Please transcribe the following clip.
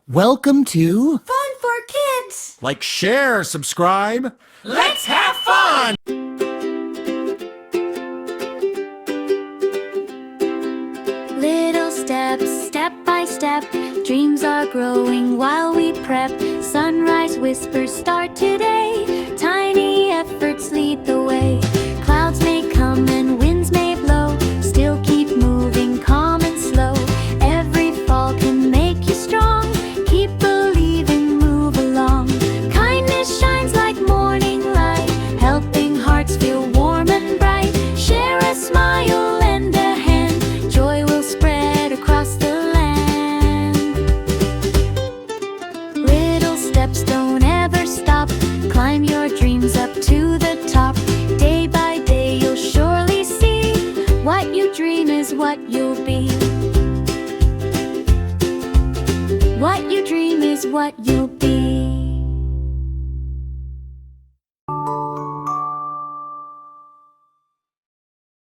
Welcome to Fun for Kids! Like, Share, Subscribe. Let's have fun! Little steps, step by step, dreams are growing while we prep. Sunrise whispers start today, tiny efforts lead the way. Clouds may come and winds may blow, still keep moving calm and slow. Every fall can make you strong, keep believing, move along. Kindness shines like morning light, helping hearts feel warm and bright. Share a smile and a hand, joy will spread across the land. Little steps don't ever stop, climb your dreams up to the top. Day by day you'll surely see, what you dream is what you'll be. What you dream is what you'll be.